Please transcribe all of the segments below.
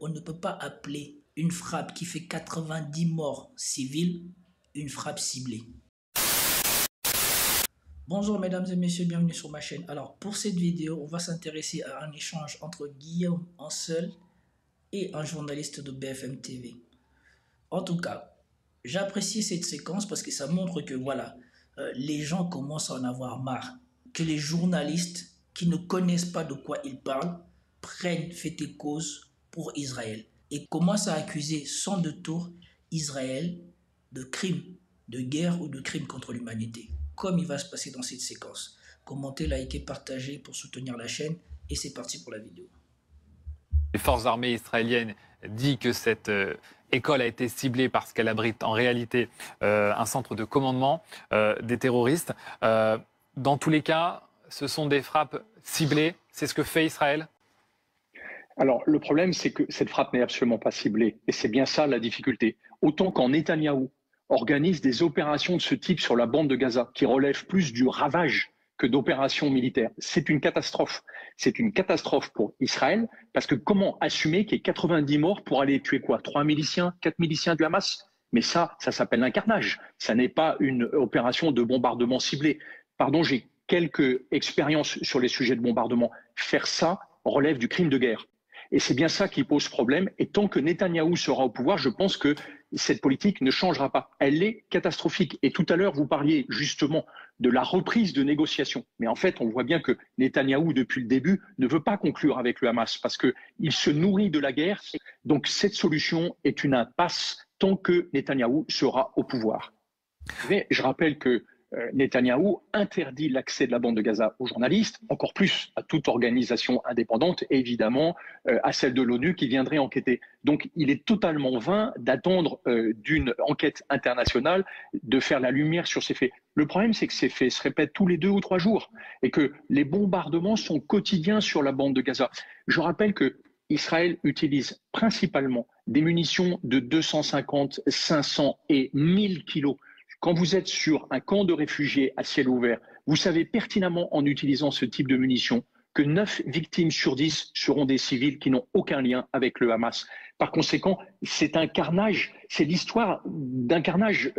on ne peut pas appeler une frappe qui fait 90 morts civils une frappe ciblée. Bonjour mesdames et messieurs, bienvenue sur ma chaîne. Alors pour cette vidéo, on va s'intéresser à un échange entre Guillaume Ancel et un journaliste de BFM TV. En tout cas, j'apprécie cette séquence parce que ça montre que voilà, les gens commencent à en avoir marre. Que les journalistes qui ne connaissent pas de quoi ils parlent prennent fait et cause pour Israël et commencent à accuser sans détour Israël de crimes de guerre ou de crimes contre l'humanité, comme il va se passer dans cette séquence. Commentez, likez, partagez pour soutenir la chaîne et c'est parti pour la vidéo. Les forces armées israéliennes disent que cette école a été ciblée parce qu'elle abrite en réalité un centre de commandement des terroristes. Dans tous les cas, ce sont des frappes ciblées. C'est ce que fait Israël ? Alors, le problème, c'est que cette frappe n'est absolument pas ciblée. Et c'est bien ça la difficulté. Autant quand Netanyahou organise des opérations de ce type sur la bande de Gaza, qui relèvent plus du ravage que d'opérations militaires, c'est une catastrophe. C'est une catastrophe pour Israël, parce que comment assumer qu'il y ait 90 morts pour aller tuer quoi ? 3 miliciens, 4 miliciens du Hamas ? Mais ça s'appelle un carnage. Ça n'est pas une opération de bombardement ciblé. Pardon, j'ai quelques expériences sur les sujets de bombardement. Faire ça relève du crime de guerre. Et c'est bien ça qui pose problème. Et tant que Netanyahou sera au pouvoir, je pense que cette politique ne changera pas. Elle est catastrophique. Et tout à l'heure, vous parliez justement de la reprise de négociations. Mais en fait, on voit bien que Netanyahou, depuis le début, ne veut pas conclure avec le Hamas parce qu'il se nourrit de la guerre. Donc cette solution est une impasse tant que Netanyahou sera au pouvoir. Mais je rappelle que Netanyahou interdit l'accès de la bande de Gaza aux journalistes, encore plus à toute organisation indépendante, et évidemment à celle de l'ONU qui viendrait enquêter. Donc il est totalement vain d'attendre d'une enquête internationale de faire la lumière sur ces faits. Le problème, c'est que ces faits se répètent tous les 2 ou 3 jours et que les bombardements sont quotidiens sur la bande de Gaza. Je rappelle que Israël utilise principalement des munitions de 250, 500 et 1000 kilos. Quand vous êtes sur un camp de réfugiés à ciel ouvert, vous savez pertinemment en utilisant ce type de munitions que 9 victimes sur 10 seront des civils qui n'ont aucun lien avec le Hamas. Par conséquent, c'est un carnage, c'est l'histoire d'un carnage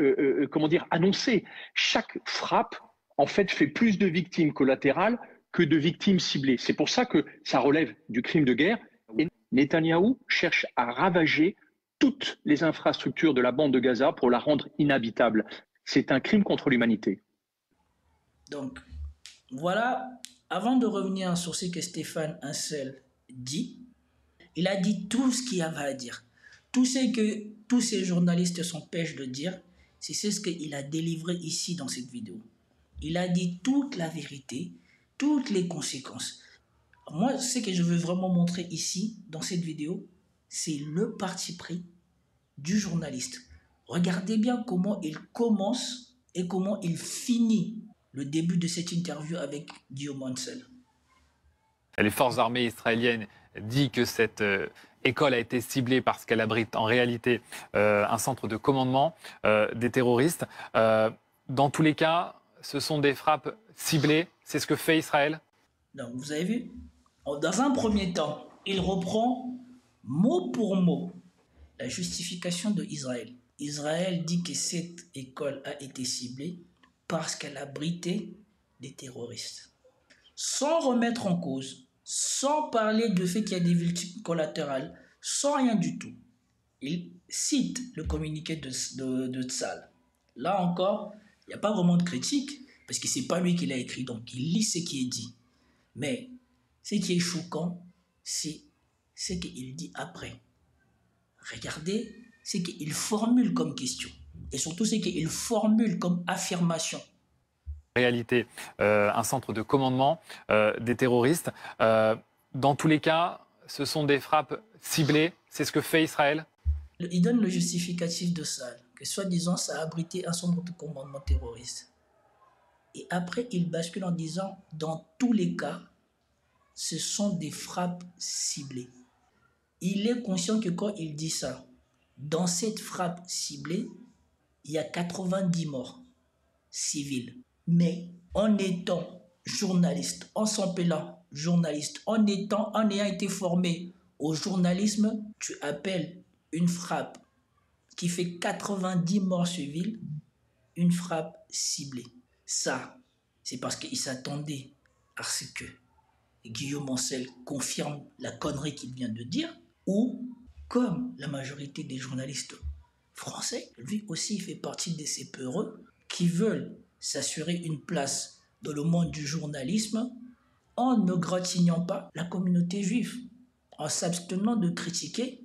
annoncé. Chaque frappe, en fait, fait plus de victimes collatérales que de victimes ciblées. C'est pour ça que ça relève du crime de guerre. Et Netanyahou cherche à ravager toutes les infrastructures de la bande de Gaza pour la rendre inhabitable. C'est un crime contre l'humanité. Donc, voilà, avant de revenir sur ce que Stéphane Ancel dit, il a dit tout ce qu'il y avait à dire. Tout ce que tous ces journalistes s'empêchent de dire, c'est ce qu'il a délivré ici dans cette vidéo. Il a dit toute la vérité, toutes les conséquences. Moi, ce que je veux vraiment montrer ici, dans cette vidéo, c'est le parti pris du journaliste. Regardez bien comment il commence et comment il finit le début de cette interview avec Guillaume Ancel. Les forces armées israéliennes disent que cette école a été ciblée parce qu'elle abrite en réalité un centre de commandement des terroristes. Dans tous les cas, ce sont des frappes ciblées. C'est ce que fait Israël ? Donc, vous avez vu ? Dans un premier temps, il reprend mot pour mot la justification de Israël. Israël dit que cette école a été ciblée parce qu'elle abritait des terroristes. Sans remettre en cause, sans parler du fait qu'il y a des victimes collatérales, sans rien du tout. Il cite le communiqué de Tzal. Là encore, il n'y a pas vraiment de critique, parce que ce n'est pas lui qui l'a écrit, donc il lit ce qui est dit. Mais ce qui est choquant, c'est ce qu'il dit après. Regardez ce qu'il formule comme question et surtout ce qu'il formule comme affirmation. En réalité, un centre de commandement des terroristes. Dans tous les cas, ce sont des frappes ciblées. C'est ce que fait Israël ? Il donne le justificatif de ça, que soi-disant ça a abrité un centre de commandement terroriste. Et après, il bascule en disant, dans tous les cas, ce sont des frappes ciblées. Il est conscient que quand il dit ça, dans cette frappe ciblée, il y a 90 morts civils. Mais en étant journaliste, en s'appelant journaliste, en ayant été formé Au journalisme, tu appelles une frappe qui fait 90 morts civils une frappe ciblée. Ça, c'est parce qu'ils s'attendaient à ce que Guillaume Ancel confirme la connerie qu'il vient de dire, ou, comme la majorité des journalistes français, lui aussi fait partie de ces peureux qui veulent s'assurer une place dans le monde du journalisme en ne gratignant pas la communauté juive, en s'abstenant de critiquer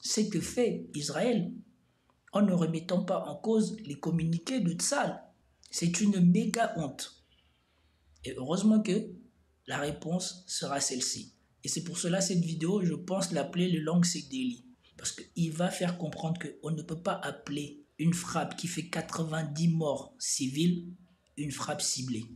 ce que fait Israël, en ne remettant pas en cause les communiqués de Tzal. C'est une méga honte. Et heureusement que la réponse sera celle-ci. Et c'est pour cela cette vidéo, je pense l'appeler le Lancet Daily. Parce qu'il va faire comprendre qu'on ne peut pas appeler une frappe qui fait 90 morts civils une frappe ciblée.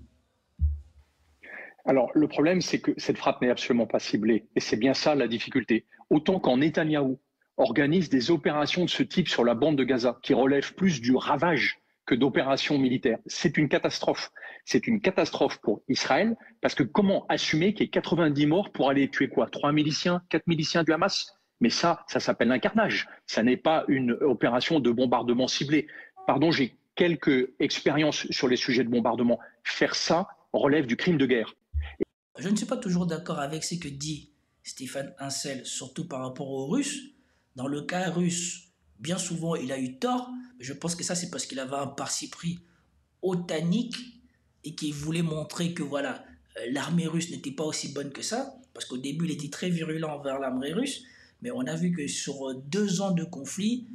Alors, le problème, c'est que cette frappe n'est absolument pas ciblée. Et c'est bien ça la difficulté. Autant quand Netanyahou organise des opérations de ce type sur la bande de Gaza, qui relèvent plus du ravage que d'opérations militaires, c'est une catastrophe. C'est une catastrophe pour Israël, parce que comment assumer qu'il y ait 90 morts pour aller tuer quoi? 3 miliciens, 4 miliciens du Hamas? Mais ça s'appelle un carnage. Ça n'est pas une opération de bombardement ciblé. Pardon, j'ai quelques expériences sur les sujets de bombardement. Faire ça relève du crime de guerre. Je ne suis pas toujours d'accord avec ce que dit Stéphane Ansel, surtout par rapport aux Russes. Dans le cas russe, bien souvent, il a eu tort. Je pense que ça, c'est parce qu'il avait un parti pris otanique et qu'il voulait montrer que voilà, l'armée russe n'était pas aussi bonne que ça. Parce qu'au début, il était très virulent envers l'armée russe. Mais on a vu que sur 2 ans de conflit,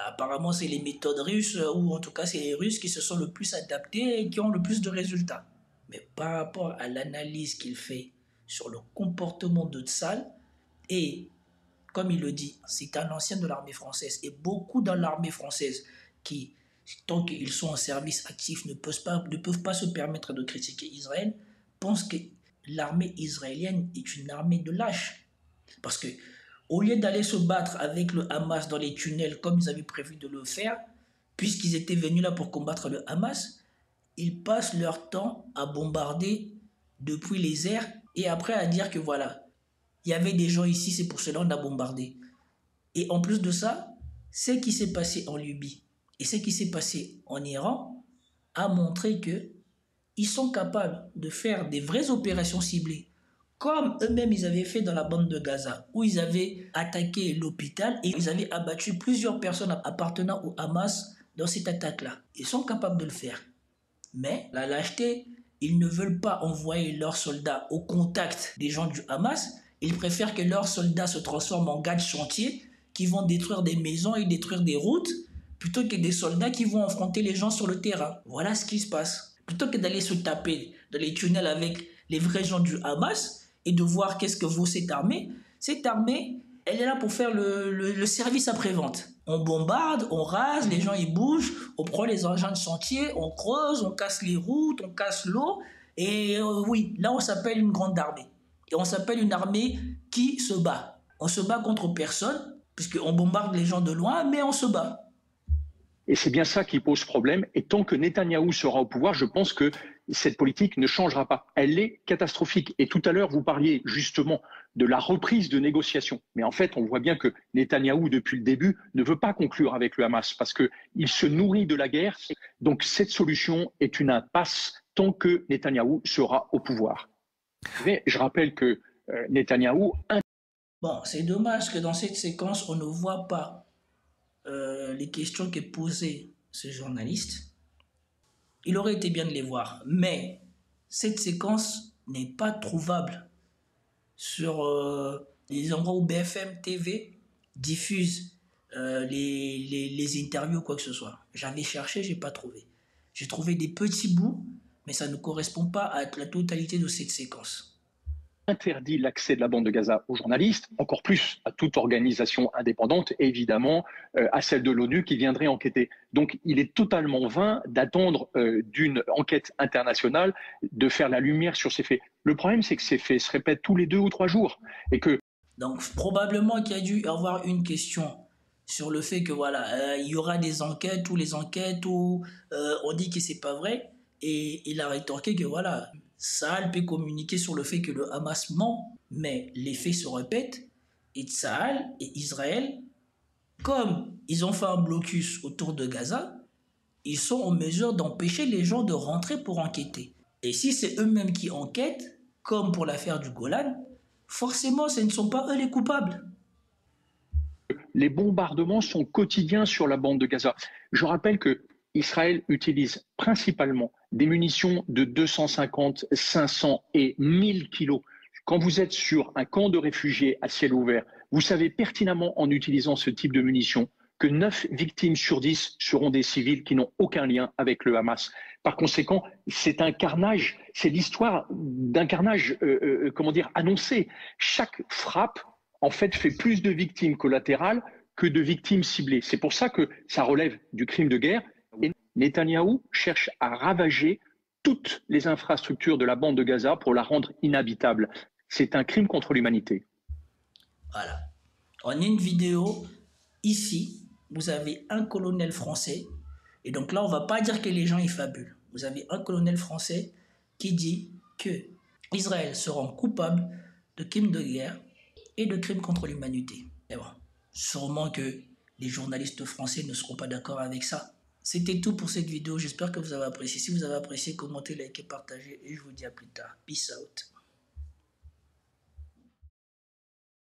apparemment, c'est les méthodes russes, ou en tout cas, c'est les Russes qui se sont le plus adaptés et qui ont le plus de résultats. Mais par rapport à l'analyse qu'il fait sur le comportement de Tzal, et comme il le dit, c'est un ancien de l'armée française, et beaucoup dans l'armée française qui, tant qu'ils sont en service actif, ne peuvent pas se permettre de critiquer Israël, pensent que l'armée israélienne est une armée de lâches. Parce que au lieu d'aller se battre avec le Hamas dans les tunnels comme ils avaient prévu de le faire, puisqu'ils étaient venus là pour combattre le Hamas, ils passent leur temps à bombarder depuis les airs et après à dire que voilà, il y avait des gens ici, c'est pour cela qu'on a bombardé. Et en plus de ça, ce qui s'est passé en Libye et ce qui s'est passé en Iran a montré qu'ils sont capables de faire des vraies opérations ciblées, comme eux-mêmes ils avaient fait dans la bande de Gaza, où ils avaient attaqué l'hôpital et ils avaient abattu plusieurs personnes appartenant au Hamas dans cette attaque-là. Ils sont capables de le faire. Mais la lâcheté, ils ne veulent pas envoyer leurs soldats au contact des gens du Hamas. Ils préfèrent que leurs soldats se transforment en gars de chantier qui vont détruire des maisons et détruire des routes plutôt que des soldats qui vont affronter les gens sur le terrain. Voilà ce qui se passe. Plutôt que d'aller se taper dans les tunnels avec les vrais gens du Hamas et de voir qu'est-ce que vaut cette armée, elle est là pour faire le service après-vente. On bombarde, on rase, les gens ils bougent, on prend les engins de chantier, on creuse, on casse les routes, on casse l'eau. Et oui, là on s'appelle une grande armée. Et on s'appelle une armée qui se bat. On se bat contre personne, puisqu'on bombarde les gens de loin, mais on se bat. Et c'est bien ça qui pose problème. Et tant que Netanyahou sera au pouvoir, je pense que cette politique ne changera pas. Elle est catastrophique. Et tout à l'heure, vous parliez justement de la reprise de négociations. Mais en fait, on voit bien que Netanyahou, depuis le début, ne veut pas conclure avec le Hamas parce qu'il se nourrit de la guerre. Donc cette solution est une impasse tant que Netanyahou sera au pouvoir. Mais je rappelle que Netanyahou... Bon, c'est dommage que dans cette séquence, on ne voit pas les questions que posait ce journaliste. Il aurait été bien de les voir, mais cette séquence n'est pas trouvable sur les endroits où BFM TV diffuse les interviews ou quoi que ce soit. J'avais cherché, je n'ai pas trouvé. J'ai trouvé des petits bouts, mais ça ne correspond pas à la totalité de cette séquence. Interdit l'accès de la bande de Gaza aux journalistes, encore plus à toute organisation indépendante, et évidemment à celle de l'ONU qui viendrait enquêter. Donc il est totalement vain d'attendre d'une enquête internationale de faire la lumière sur ces faits. Le problème, c'est que ces faits se répètent tous les 2 ou 3 jours. Et que... Donc probablement qu'il y a dû y avoir une question sur le fait que voilà, il y aura des enquêtes ou les enquêtes où on dit que c'est pas vrai, et il a rétorqué que voilà, ça peut communiquer sur le fait que le Hamas ment, mais les faits se répètent Et Tsahal et Israël, comme ils ont fait un blocus autour de Gaza, ils sont en mesure d'empêcher les gens de rentrer pour enquêter. Et si c'est eux-mêmes qui enquêtent, comme pour l'affaire du Golan, forcément ce ne sont pas eux les coupables. Les bombardements sont quotidiens sur la bande de Gaza. Je rappelle que Israël utilise principalement des munitions de 250, 500 et 1000 kilos. Quand vous êtes sur un camp de réfugiés à ciel ouvert, vous savez pertinemment en utilisant ce type de munitions que 9 victimes sur 10 seront des civils qui n'ont aucun lien avec le Hamas. Par conséquent, c'est un carnage, c'est l'histoire d'un carnage, annoncé. Chaque frappe en fait, fait plus de victimes collatérales que de victimes ciblées. C'est pour ça que ça relève du crime de guerre. Et Netanyahou cherche à ravager toutes les infrastructures de la bande de Gaza pour la rendre inhabitable. C'est un crime contre l'humanité. Voilà. On a une vidéo ici. Vous avez un colonel français. Et donc là, on ne va pas dire que les gens y fabulent. Vous avez un colonel français qui dit que Israël se rend coupable de crimes de guerre et de crimes contre l'humanité. Et bon, sûrement que les journalistes français ne seront pas d'accord avec ça. C'était tout pour cette vidéo. J'espère que vous avez apprécié. Si vous avez apprécié, commentez, likez, partagez. Et je vous dis à plus tard. Peace out.